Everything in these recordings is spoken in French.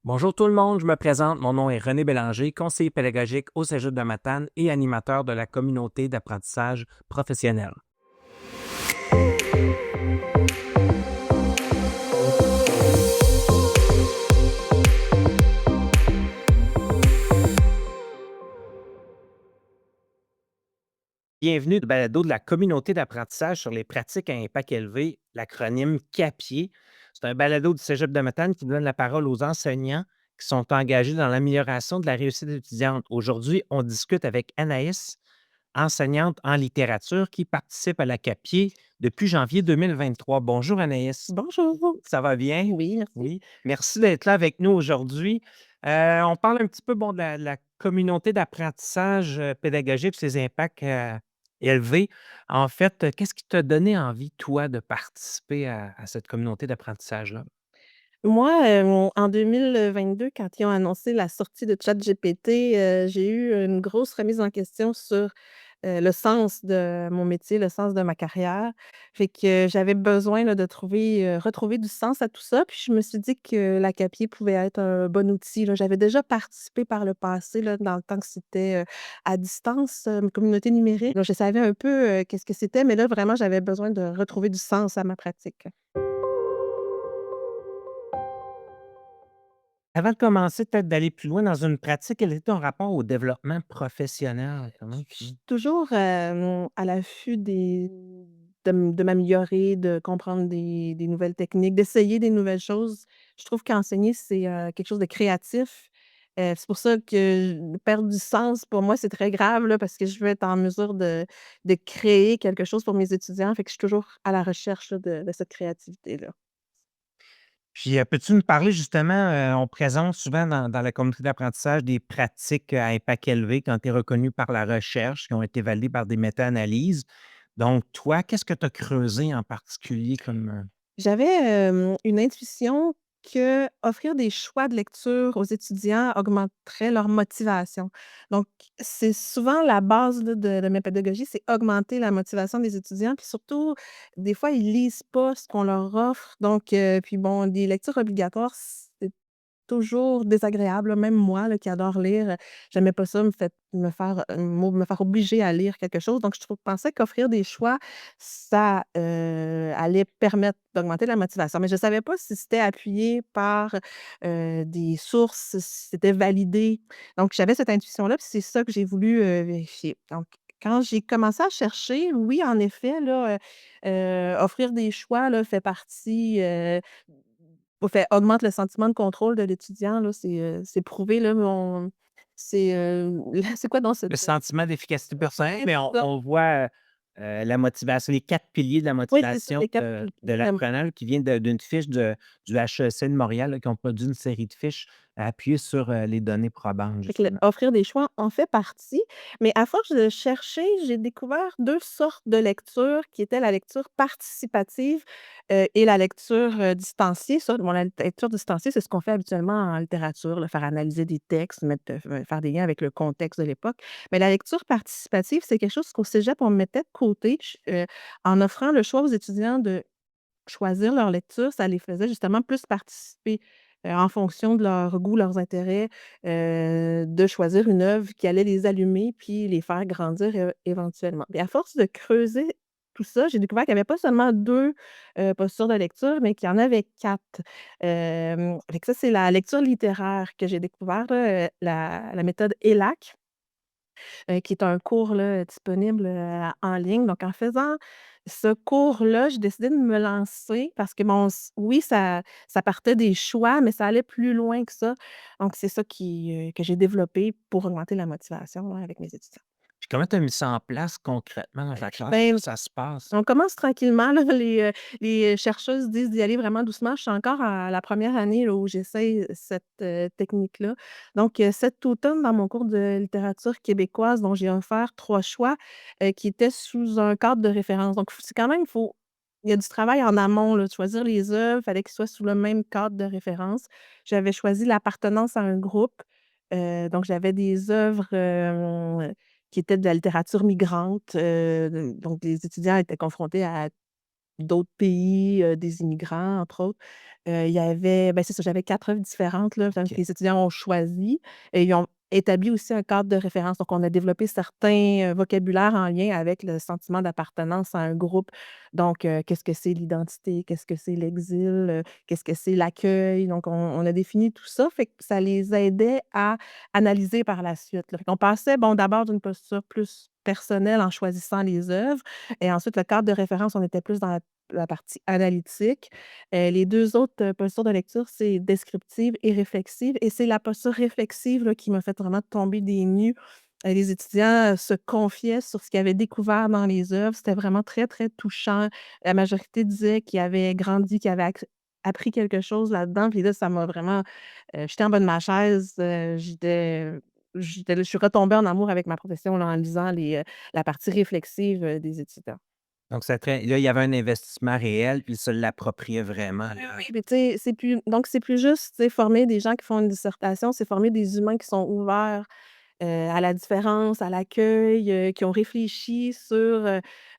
Bonjour tout le monde, je me présente. Mon nom est René Bélanger, conseiller pédagogique au Cégep de Matane et animateur de la communauté d'apprentissage professionnel. Bienvenue au balado de la communauté d'apprentissage sur les pratiques à impact élevé, l'acronyme CAPIE. C'est un balado du Cégep de Matane qui donne la parole aux enseignants qui sont engagés dans l'amélioration de la réussite étudiante. Aujourd'hui, on discute avec Anaïs, enseignante en littérature qui participe à la CAPIE depuis janvier 2023. Bonjour Anaïs. Bonjour. Ça va bien? Oui, merci. Oui. Merci d'être là avec nous aujourd'hui. On parle un petit peu bon, de la communauté d'apprentissage pédagogique, ses impacts élevés. En fait, qu'est-ce qui t'a donné envie, toi, de participer à cette communauté d'apprentissage-là? Moi, en 2022, quand ils ont annoncé la sortie de ChatGPT, j'ai eu une grosse remise en question sur, le sens de mon métier, le sens de ma carrière. Fait que j'avais besoin là de trouver, retrouver du sens à tout ça, puis je me suis dit que la CAPIE pouvait être un bon outil, là. J'avais déjà participé par le passé, là, dans le temps que c'était, à distance, une communauté numérique. Donc je savais un peu, qu'est-ce que c'était, mais là, vraiment, j'avais besoin de retrouver du sens à ma pratique. Avant de commencer, peut-être d'aller plus loin dans une pratique, quel est ton rapport au développement professionnel? Comment Je tu suis toujours, à l'affût de m'améliorer, de comprendre des nouvelles techniques, d'essayer des nouvelles choses. Je trouve qu'enseigner, c'est, quelque chose de créatif. C'est pour ça que perdre du sens, pour moi, c'est très grave, là, parce que je veux être en mesure de créer quelque chose pour mes étudiants. Fait que je suis toujours à la recherche, là, de cette créativité-là. Puis, peux-tu nous parler justement, on présente souvent dans la communauté d'apprentissage des pratiques à impact élevé qui ont été reconnues par la recherche, qui ont été validées par des méta-analyses. Donc toi, qu'est-ce que tu as creusé en particulier comme, J'avais, une intuition que offrir des choix de lecture aux étudiants augmenterait leur motivation. Donc, c'est souvent la base là de ma pédagogie, c'est augmenter la motivation des étudiants, puis surtout, des fois, ils lisent pas ce qu'on leur offre. Donc, puis bon, des lectures obligatoires, c'est toujours désagréable, là. Même moi, là, qui adore lire, j'aimais pas ça, me faire obliger à lire quelque chose. Donc je pensais qu'offrir des choix, ça, allait permettre d'augmenter la motivation. Mais je savais pas si c'était appuyé par, des sources, si c'était validé. Donc j'avais cette intuition-là, puis c'est ça que j'ai voulu, vérifier. Donc quand j'ai commencé à chercher, oui, en effet, là, offrir des choix, là, fait partie, augmente le sentiment de contrôle de l'étudiant, là, c'est prouvé, là, c'est, c'est quoi dans le cette, sentiment d'efficacité personnelle? c'est Mais on ça. on voit, la motivation, les 4 piliers de la Oui, c'est ça, motivation les 4 de piliers. l'apprenant qui vient d'une fiche du HEC de Montréal, là, qui ont produit une série de fiches appuyées sur, les données probantes, Fait que le justement. offrir des choix en fait partie, mais à force de chercher, j'ai découvert 2 sortes de lecture qui étaient la lecture participative, et la lecture, distanciée. Ça, bon, la lecture distanciée, c'est ce qu'on fait habituellement en littérature, là, faire analyser des textes, faire des liens avec le contexte de l'époque. Mais la lecture participative, c'est quelque chose qu'au cégep, on mettait de côté, en offrant le choix aux étudiants de choisir leur lecture, ça les faisait justement plus participer, en fonction de leurs goûts, leurs intérêts, de choisir une œuvre qui allait les allumer puis les faire grandir, éventuellement. Et à force de creuser tout ça, j'ai découvert qu'il y avait pas seulement 2 postures de lecture, mais qu'il y en avait 4. Fait que ça, c'est la lecture littéraire que j'ai découvert là, la méthode ELAC, qui est un cours là, disponible, en ligne. Donc en faisant ce cours-là, j'ai décidé de me lancer parce que bon, oui, ça partait des choix, mais ça allait plus loin que ça. Donc c'est ça que j'ai développé pour augmenter la motivation, là, avec mes étudiants. Puis comment tu as mis ça en place concrètement dans ta classe? Ben, Comment ça se passe? on commence tranquillement là, les chercheuses disent d'y aller vraiment doucement. Je suis encore à la première année là, où j'essaye cette, technique-là. Donc, cet automne, dans mon cours de littérature québécoise dont j'ai offert 3 choix, qui étaient sous un cadre de référence. Donc c'est quand même il y a du travail en amont là, de choisir les œuvres, il fallait qu'ils soient sous le même cadre de référence. J'avais choisi l'appartenance à un groupe, donc j'avais des œuvres, qui étaient de la littérature migrante, donc les étudiants étaient confrontés à d'autres pays, des immigrants, entre autres. Il y avait ben, c'est ça, j'avais 4 œuvres différentes, là, donc OK. les étudiants ont choisi et ils ont établi aussi un cadre de référence. Donc on a développé certains, vocabulaires en lien avec le sentiment d'appartenance à un groupe. Donc, qu'est-ce que c'est l'identité? Qu'est-ce que c'est l'exil? Qu'est-ce que c'est l'accueil? Donc on a défini tout ça, fait que ça les aidait à analyser par la suite, là. Fait qu'on passait, bon, d'abord d'une posture plus personnelle en choisissant les œuvres et ensuite le cadre de référence, on était plus dans la partie analytique. Les 2 autres, postures de lecture, c'est descriptive et réflexive et c'est la posture réflexive, là, qui m'a fait vraiment tomber des nues. Les étudiants, se confiaient sur ce qu'ils avaient découvert dans les œuvres. C'était vraiment très, très touchant. La majorité disait qu'ils avaient grandi, qu'ils avaient appris quelque chose là-dedans. Puis là, ça m'a vraiment, j'étais en bas de ma chaise, je suis retombée en amour avec ma profession, là, en lisant la partie réflexive, des étudiants. Donc ça très là, il y avait un investissement réel, puis il se l'appropriait vraiment, Oui, là. oui, mais tu sais, c'est plus juste, tu sais, former des gens qui font une dissertation, c'est former des humains qui sont ouverts, à la différence, à l'accueil, qui ont réfléchi sur,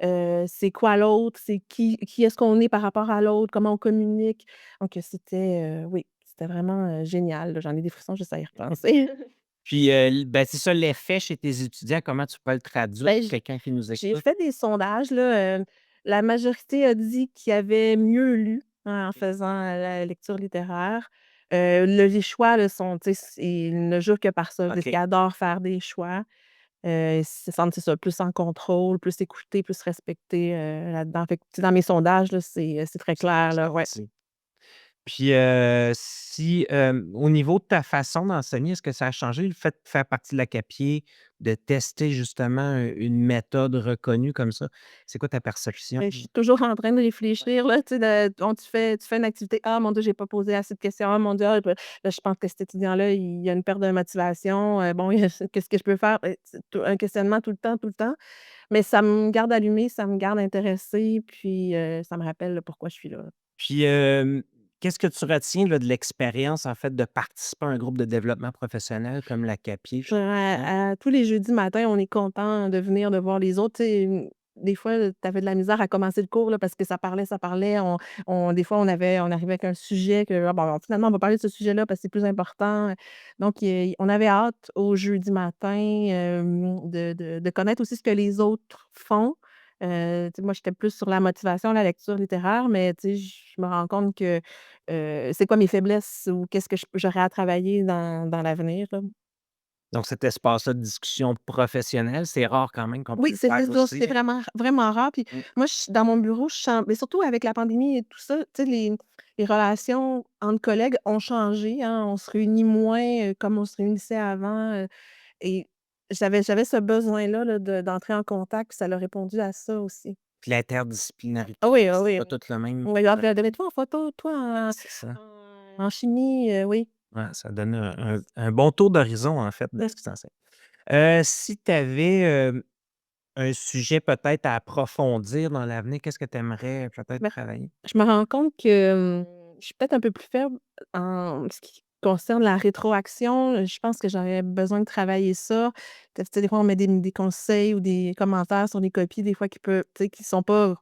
c'est quoi l'autre, c'est qui est-ce qu'on est par rapport à l'autre, comment on communique. Donc c'était, oui, c'était vraiment, génial, là. J'en ai des frissons juste à y repenser. Puis, ben, c'est ça l'effet chez tes étudiants, comment tu peux le traduire Ben, pour quelqu'un qui nous j'ai écoute? fait des sondages là, la majorité a dit qu'ils avaient mieux lu, hein, en faisant, la lecture littéraire. Les choix là sont tu sais, ils ne jurent que par ça, parce qu'ils OK. adorent faire des choix. Ils se sentent, c'est ça, plus en contrôle, plus écoutés, plus respectés, là-dedans. Fait que, tu sais, dans mes sondages là, c'est très C'est clair là, ouais. ressorti. Puis, si, au niveau de ta façon d'enseigner, est-ce que ça a changé le fait de faire partie de la CAPIE, de tester justement, une méthode reconnue comme ça? C'est quoi ta perception? Mais je suis toujours en train de réfléchir là, tu sais, tu fais une activité: «Ah mon Dieu, j'ai pas posé assez de questions. Ah mon Dieu, ah» là, je pense que cet étudiant-là, il y a une perte de motivation, bon, qu'est-ce que je peux faire? C'est un questionnement tout le temps, tout le temps. Mais ça me garde allumée, ça me garde intéressée, puis, ça me rappelle, là, pourquoi je suis là. Puis, qu'est-ce que tu retiens, là, de l'expérience, en fait, de participer à un groupe de développement professionnel comme la CAPIE, justement? À tous les jeudis matins, on est content de venir, de voir les autres. Tu sais, des fois, tu avais de la misère à commencer le cours là, parce que ça parlait. Des fois, on arrivait avec un sujet que ah bon, finalement, on va parler de ce sujet-là parce que c'est plus important. Donc, on avait hâte au jeudi matin, de connaître aussi ce que les autres font. Tu sais, moi, j'étais plus sur la motivation, la lecture littéraire, mais tu sais, je me rends compte que, c'est quoi mes faiblesses ou qu'est-ce que j'aurais à travailler dans l'avenir, là. Donc cet espace-là de discussion professionnelle, c'est rare quand même qu'on peut Oui, le c'est faire c'est ça, aussi. c'est vraiment rare. Puis Mmh. moi, dans mon bureau, je sens mais surtout avec la pandémie et tout ça, tu sais, les relations entre collègues ont changé, hein. On se réunit moins, comme on se réunissait avant, et j'avais ce besoin-là, là, d'entrer en contact, puis ça l'a répondu à ça aussi. Puis l'interdisciplinarité, Ah oui, ah c'est oui. pas tout le même. Oui, ah, ben, toi en photo, toi C'est ça. en chimie, oui. Ouais, ça donne un bon tour d'horizon, en fait, de Mmh. ce qui s'enseigne. Si tu avais, un sujet peut-être à approfondir dans l'avenir, qu'est-ce que tu aimerais peut-être Ben, travailler? je me rends compte que, je suis peut-être un peu plus faible en ce qui concerne la rétroaction. Je pense que j'aurais besoin de travailler ça. Tu sais, des fois, on met des conseils ou des commentaires sur les copies, des fois qui sont pas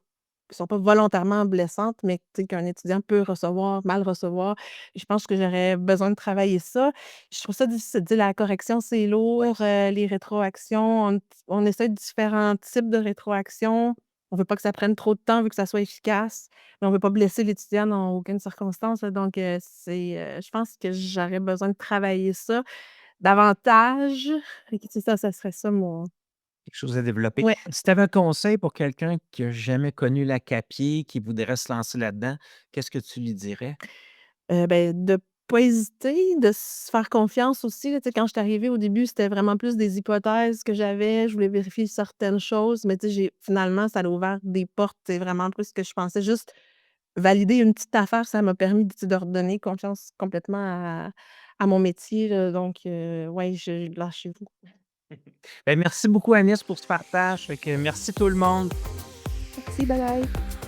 volontairement blessantes, mais tu sais, qu'un étudiant peut recevoir, mal recevoir. Je pense que j'aurais besoin de travailler ça. Je trouve ça difficile. Tu sais, la correction, c'est lourd, les rétroactions, on essaie différents types de rétroactions. On veut pas que ça prenne trop de temps, on veut que ça soit efficace, mais on veut pas blesser l'étudiant dans aucune circonstance, là, donc je pense que j'aurais besoin de travailler ça davantage. Fait que c'est ça, ça serait ça mon Quelque chose à développer. ouais, Si tu avais un conseil pour quelqu'un qui a jamais connu la CAPIE, qui voudrait se lancer là-dedans, qu'est-ce que tu lui dirais? ben, de pas hésiter, de se faire confiance aussi, là. Tu sais, quand je suis arrivée au début, c'était vraiment plus des hypothèses que j'avais, je voulais vérifier certaines choses, mais tu sais, j'ai finalement, ça a ouvert des portes, c'est vraiment plus ce que je pensais. Juste valider une petite affaire, ça m'a permis de redonner confiance complètement à mon métier, là, donc ouais, lâchez-vous. Ben, merci beaucoup Agnès pour ce partage. Fait que merci tout le monde. Merci, bye bye.